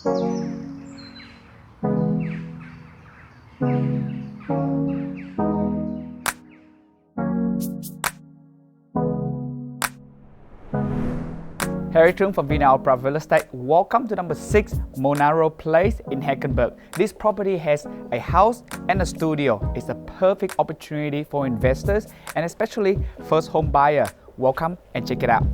Harry Truong from VinaOpera Realestate. Welcome to number 6 Monaro Place in Heckenberg. This property has a house and a studio. It's a perfect opportunity for investors and especially first home buyer. Welcome and check it out.